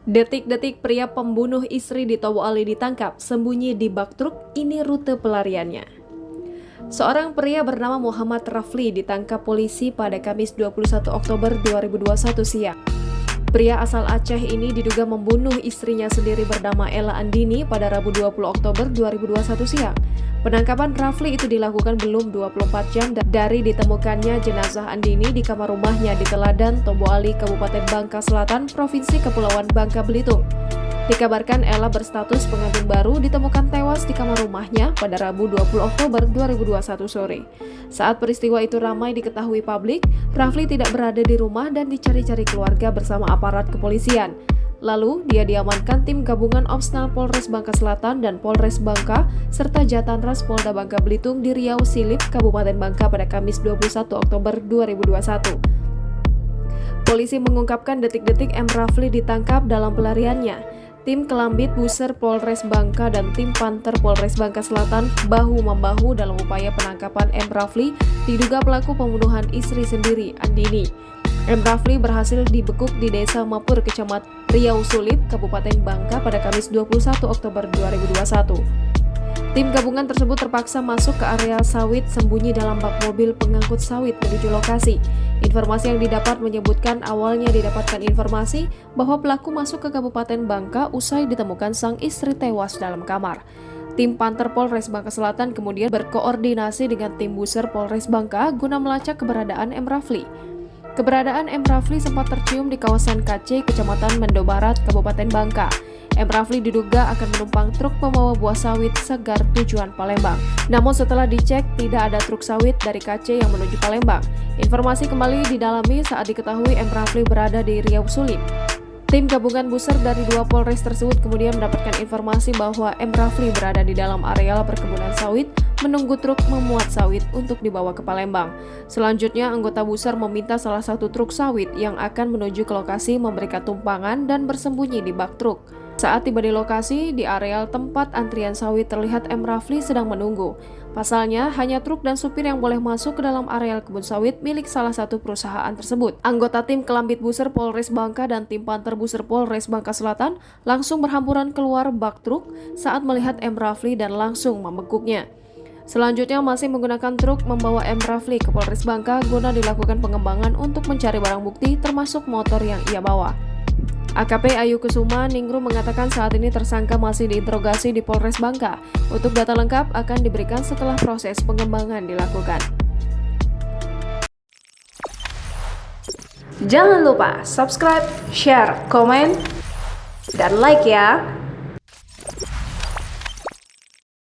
Detik-detik pria pembunuh istri di Towo Ali ditangkap, sembunyi di bak truk, ini rute pelariannya. Seorang pria bernama Muhammad Rafli ditangkap polisi pada Kamis 21 Oktober 2021 siang. Pria asal Aceh ini diduga membunuh istrinya sendiri bernama Ella Andini pada Rabu 20 Oktober 2021 siang. Penangkapan Rafli itu dilakukan belum 24 jam dari ditemukannya jenazah Andini di kamar rumahnya di Teladan, Towo Ali, Kabupaten Bangka Selatan, Provinsi Kepulauan Bangka Belitung. Dikabarkan Ella berstatus pengantin baru ditemukan tewas di kamar rumahnya pada Rabu 20 Oktober 2021 sore. Saat peristiwa itu ramai diketahui publik, Rafli tidak berada di rumah dan dicari-cari keluarga bersama aparat kepolisian. Lalu, dia diamankan tim gabungan Opsnal Polres Bangka Selatan dan Polres Bangka, serta Jatanras Polda Bangka Belitung di Riau Silip, Kabupaten Bangka pada Kamis 21 Oktober 2021. Polisi mengungkapkan detik-detik M. Rafli ditangkap dalam pelariannya. Tim Kelambit Buser Polres Bangka dan tim Panter Polres Bangka Selatan bahu-membahu dalam upaya penangkapan M. Rafli, diduga pelaku pembunuhan istri sendiri, Andini. M. Rafli berhasil dibekuk di Desa Mapur, Kecamatan Riau Sulip, Kabupaten Bangka pada Kamis 21 Oktober 2021. Tim gabungan tersebut terpaksa masuk ke area sawit sembunyi dalam bak mobil pengangkut sawit menuju lokasi. Informasi yang didapat menyebutkan awalnya didapatkan informasi bahwa pelaku masuk ke Kabupaten Bangka usai ditemukan sang istri tewas dalam kamar. Tim Panter Polres Bangka Selatan kemudian berkoordinasi dengan tim Buser Polres Bangka guna melacak keberadaan M. Rafli. Keberadaan M. Rafli sempat tercium di kawasan KC, Kecamatan Mendo Barat, Kabupaten Bangka. M. Rafli diduga akan menumpang truk pembawa buah sawit segar tujuan Palembang. Namun setelah dicek, tidak ada truk sawit dari KC yang menuju Palembang. Informasi kembali didalami saat diketahui M. Rafli berada di Riau Sulip. Tim gabungan Buser dari dua Polres tersebut kemudian mendapatkan informasi bahwa M. Rafli berada di dalam areal perkebunan sawit, menunggu truk memuat sawit untuk dibawa ke Palembang. Selanjutnya, anggota Buser meminta salah satu truk sawit yang akan menuju ke lokasi memberikan tumpangan dan bersembunyi di bak truk. Saat tiba di lokasi, di areal tempat antrian sawit terlihat M. Rafli sedang menunggu. Pasalnya, hanya truk dan supir yang boleh masuk ke dalam areal kebun sawit milik salah satu perusahaan tersebut. Anggota tim Kelambit Buser Polres Bangka dan tim Panter Buser Polres Bangka Selatan langsung berhamburan keluar bak truk saat melihat M. Rafli dan langsung membekuknya. Selanjutnya masih menggunakan truk membawa M. Rafli ke Polres Bangka guna dilakukan pengembangan untuk mencari barang bukti termasuk motor yang ia bawa. AKP Ayu Kusuma Ningrum mengatakan saat ini tersangka masih diinterogasi di Polres Bangka. Untuk data lengkap akan diberikan setelah proses pengembangan dilakukan. Jangan lupa subscribe, share, komen, dan like ya!